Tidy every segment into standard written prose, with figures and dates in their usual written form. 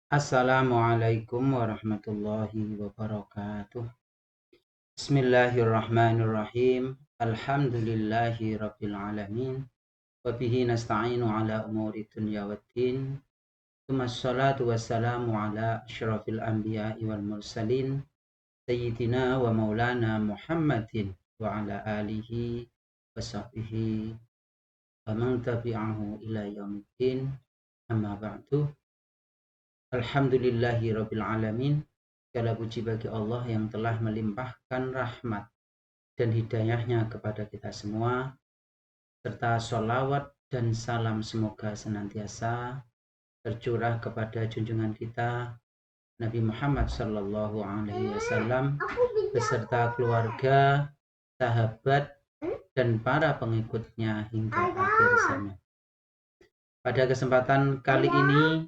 Assalamualaikum warahmatullahi wabarakatuh. Bismillahirrahmanirrahim. Alhamdulillahi rabbil alamin. Wabihi nasta'inu ala umuri dunya waddin. Tsummassalatu wassalamu ala asyrafil anbiya'i wal mursalin. Sayyidina wa maulana Muhammadin wa ala alihi wa sahbihi wa man tabi'ahu ila yaumiddin. Amma ba'du. Alhamdulillahi rabbil alamin. Segala puji bagi Allah yang telah melimpahkan rahmat dan hidayahnya kepada kita semua, serta sholawat dan salam semoga senantiasa tercurah kepada junjungan kita Nabi Muhammad Sallallahu Alaihi Wasallam beserta keluarga, sahabat, dan para pengikutnya hingga akhir zaman. Pada kesempatan kali ini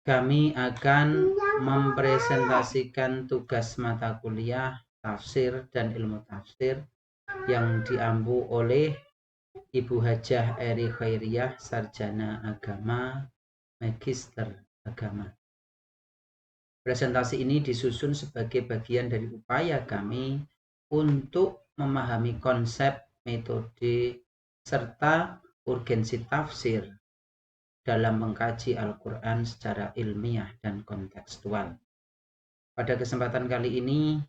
kami akan mempresentasikan tugas mata kuliah tafsir dan ilmu tafsir yang diampu oleh Ibu Hajah Eri Khairiyah, Sarjana Agama, Magister Agama. Presentasi ini disusun sebagai bagian dari upaya kami untuk memahami konsep, metode, serta urgensi tafsir dalam mengkaji Al-Quran secara ilmiah dan kontekstual. Pada kesempatan kali ini,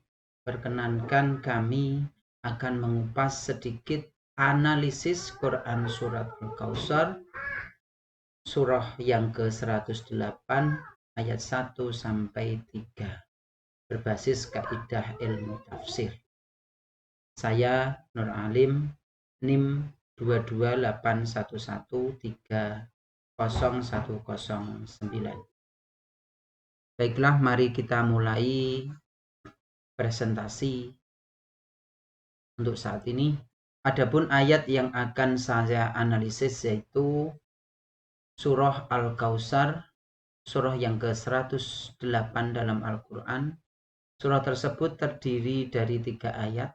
perkenankan kami akan mengupas sedikit analisis Quran Surat Al-Kautsar, surah yang ke-108 ayat 1-3, berbasis kaidah ilmu tafsir. Saya Nur Alim, NIM 228113009. Baiklah, mari kita mulai presentasi untuk saat ini. Adapun ayat yang akan saya analisis yaitu surah Al-Kautsar, surah yang ke-108 dalam Al-Quran. Surah tersebut terdiri dari 3 ayat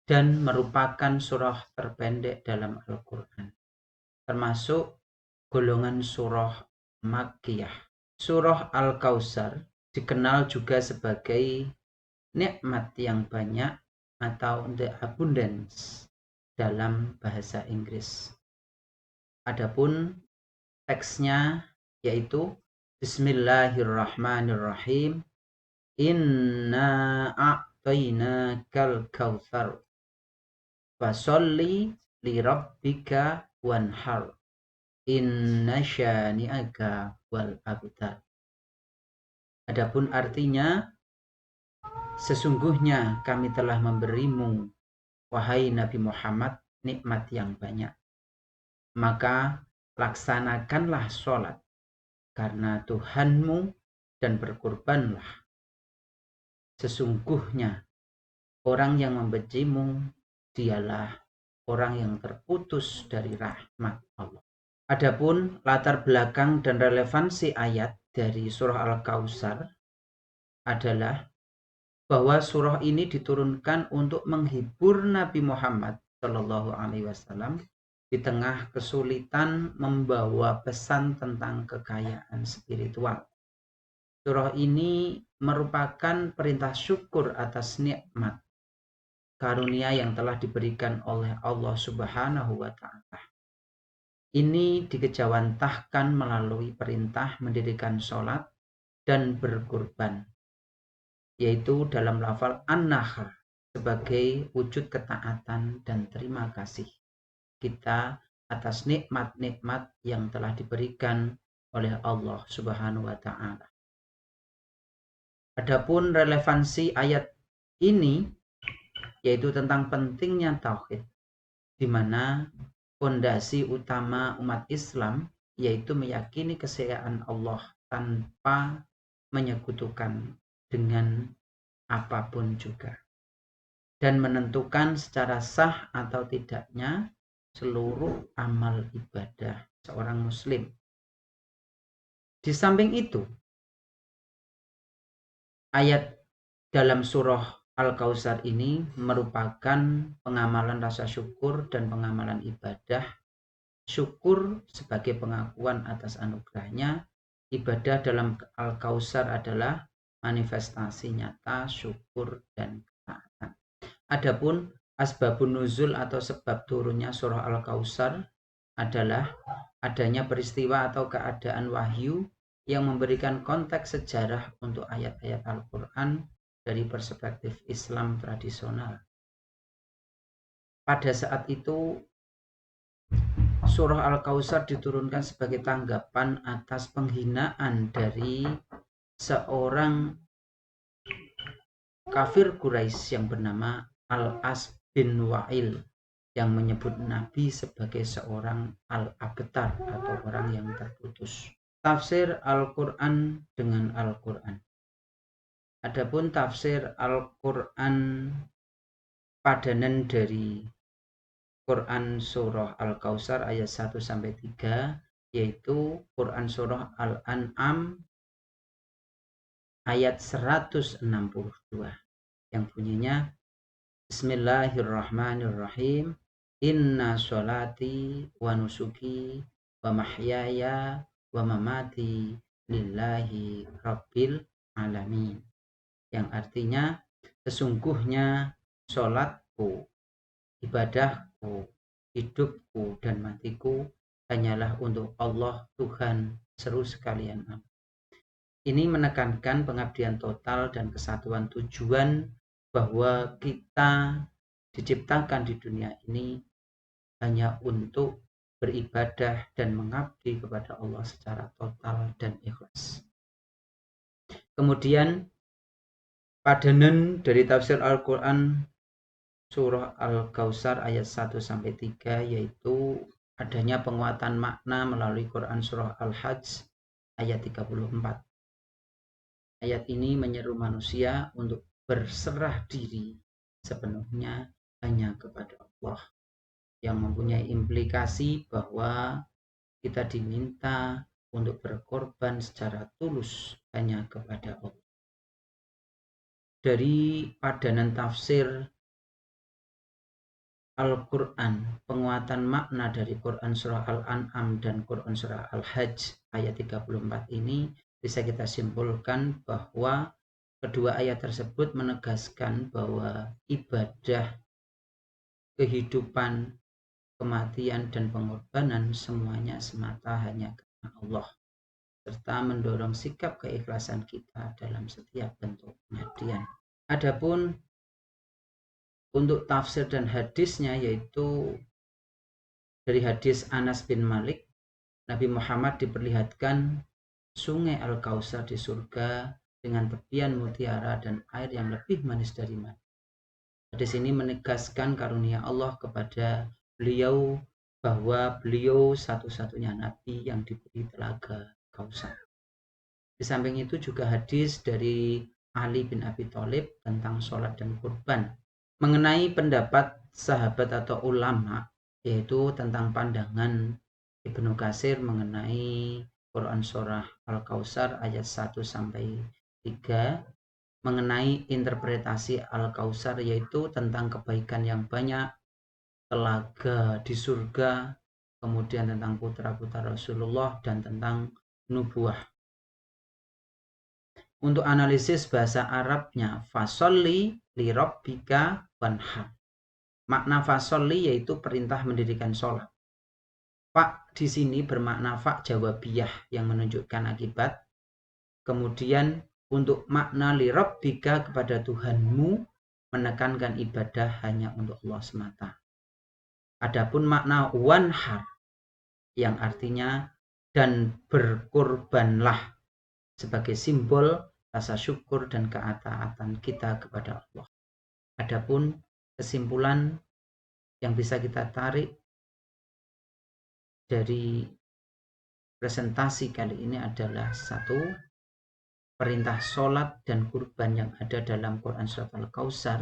dan merupakan surah terpendek dalam Al-Quran, termasuk golongan surah Makkiyah. Surah Al-Kautsar dikenal juga sebagai nikmat yang banyak atau the abundance dalam bahasa Inggris. Adapun teksnya yaitu Bismillahirrahmanirrahim. Inna a'tainakal kautsar fasholli li rabbika wanhar. Inna syani'aka wal abtar. Adapun artinya, sesungguhnya kami telah memberimu, wahai Nabi Muhammad, nikmat yang banyak. Maka laksanakanlah sholat karena Tuhanmu dan berkurbanlah. Sesungguhnya orang yang membencimu dialah orang yang terputus dari rahmat Allah. Adapun latar belakang dan relevansi ayat dari surah Al-Kautsar adalah bahwa surah ini diturunkan untuk menghibur Nabi Muhammad Shallallahu Alaihi Wasallam di tengah kesulitan membawa pesan tentang kekayaan spiritual. Surah ini merupakan perintah syukur atas nikmat karunia yang telah diberikan oleh Allah Subhanahu wa Ta'ala. Ini dikejawantahkan melalui perintah mendirikan sholat dan berkurban, yaitu dalam lafal an-nahr sebagai wujud ketaatan dan terima kasih kita atas nikmat-nikmat yang telah diberikan oleh Allah Subhanahu wa Ta'ala. Adapun relevansi ayat ini yaitu tentang pentingnya tauhid, di mana fondasi utama umat Islam yaitu meyakini kesetiaan Allah tanpa menyekutukan dengan apapun juga, dan menentukan secara sah atau tidaknya seluruh amal ibadah seorang muslim. Di samping itu, ayat dalam surah Al-Kautsar ini merupakan pengamalan rasa syukur dan pengamalan ibadah. Syukur sebagai pengakuan atas anugerahnya Ibadah dalam Al-Kautsar adalah manifestasi nyata syukur dan ketaatan. Adapun asbabun nuzul atau sebab turunnya surah Al-Kautsar adalah adanya peristiwa atau keadaan wahyu yang memberikan konteks sejarah untuk ayat-ayat Al-Quran dari perspektif Islam tradisional. Pada saat itu, surah Al-Kautsar diturunkan sebagai tanggapan atas penghinaan dari seorang kafir Quraisy yang bernama Al-As bin Wa'il yang menyebut Nabi sebagai seorang Al-Abtar atau orang yang terputus. Tafsir Al-Quran dengan Al-Quran. Adapun tafsir Al-Quran padanan dari Quran surah Al-Kautsar ayat 1 sampai 3 yaitu Quran surah Al-An'am ayat 162 yang bunyinya Bismillahirrahmanirrahim. Inna sholati wa nusuki wa mahyaya wa mamati lillahi rabbil alamin. Yang artinya sesungguhnya sholatku, ibadahku, hidupku dan matiku hanyalah untuk Allah Tuhan seru sekalian. Ini menekankan pengabdian total dan kesatuan tujuan bahwa kita diciptakan di dunia ini hanya untuk beribadah dan mengabdi kepada Allah secara total dan ikhlas. Kemudian padanan dari tafsir Al-Quran surah Al-Kautsar ayat 1 sampai 3 yaitu adanya penguatan makna melalui Quran surah Al-Hajj ayat 34. Ayat ini menyeru manusia untuk berserah diri sepenuhnya hanya kepada Allah, yang mempunyai implikasi bahwa kita diminta untuk berkorban secara tulus hanya kepada Allah. Dari padanan tafsir Al-Quran, penguatan makna dari Quran surah Al-An'am dan Quran surah Al-Hajj ayat 34 ini bisa kita simpulkan bahwa kedua ayat tersebut menegaskan bahwa ibadah, kehidupan, kematian, dan pengorbanan semuanya semata hanya karena Allah, serta mendorong sikap keikhlasan kita dalam setiap bentuk pengabdian. Adapun untuk tafsir dan hadisnya yaitu dari hadis Anas bin Malik, Nabi Muhammad diperlihatkan sungai Al-Kautsar di surga dengan tepian mutiara dan air yang lebih manis dari madu. Hadis ini menegaskan karunia Allah kepada beliau bahwa beliau satu-satunya nabi yang diberi telaga Kautsar. Di samping itu juga hadis dari Ali bin Abi Thalib tentang sholat dan kurban. Mengenai pendapat sahabat atau ulama, yaitu tentang pandangan Ibnu Katsir mengenai Quran surah Al-Kautsar ayat 1 sampai 3, mengenai interpretasi Al-Kautsar yaitu tentang kebaikan yang banyak, telaga di surga, kemudian tentang putra-putra Rasulullah dan tentang nubuah. Untuk analisis bahasa Arabnya, fasolli li rabbika wanhar. Makna fasolli yaitu perintah mendirikan sholat. Fa di sini bermakna fa jawabiyah yang menunjukkan akibat. Kemudian untuk makna li rabbika kepada Tuhanmu menekankan ibadah hanya untuk Allah semata. Adapun makna wanhar yang artinya dan berkurbanlah sebagai simbol rasa syukur dan ketaatan kita kepada Allah. Adapun kesimpulan yang bisa kita tarik dari presentasi kali ini adalah satu, perintah sholat dan kurban yang ada dalam Quran surat Al-Kautsar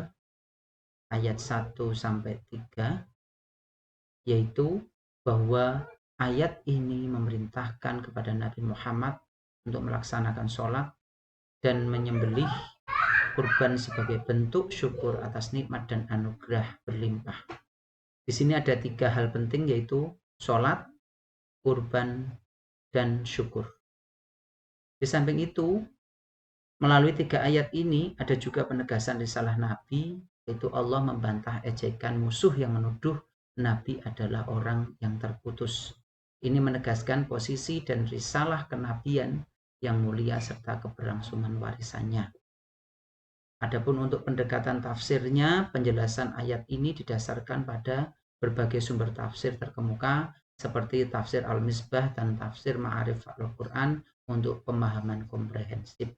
ayat 1 sampai 3 yaitu bahwa ayat ini memerintahkan kepada Nabi Muhammad untuk melaksanakan sholat dan menyembelih kurban sebagai bentuk syukur atas nikmat dan anugerah berlimpah. Di sini ada 3 hal penting yaitu sholat, kurban, dan syukur. Di samping itu, melalui 3 ayat ini ada juga penegasan risalah Nabi, yaitu Allah membantah ejekan musuh yang menuduh Nabi adalah orang yang terputus. Ini menegaskan posisi dan risalah kenabian yang mulia serta keberlangsungan warisannya. Adapun untuk pendekatan tafsirnya, penjelasan ayat ini didasarkan pada berbagai sumber tafsir terkemuka seperti tafsir Al-Misbah dan tafsir Ma'arif Al-Quran untuk pemahaman komprehensif.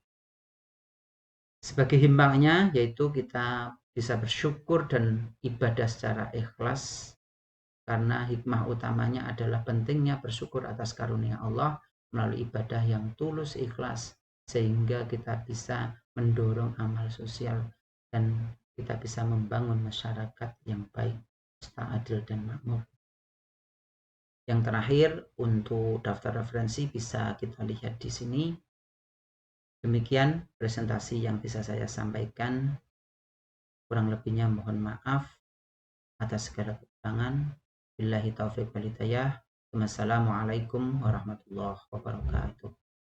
Sebagai himbangnya yaitu kita bisa bersyukur dan ibadah secara ikhlas karena hikmah utamanya adalah pentingnya bersyukur atas karunia Allah melalui ibadah yang tulus ikhlas sehingga kita bisa mendorong amal sosial dan kita bisa membangun masyarakat yang baik, adil dan makmur. Yang terakhir untuk daftar referensi bisa kita lihat di sini. Demikian presentasi yang bisa saya sampaikan. Kurang lebihnya mohon maaf atas segala kekurangan. Billahi taufiq wal hidayah. Wassalamualaikum warahmatullahi wabarakatuh.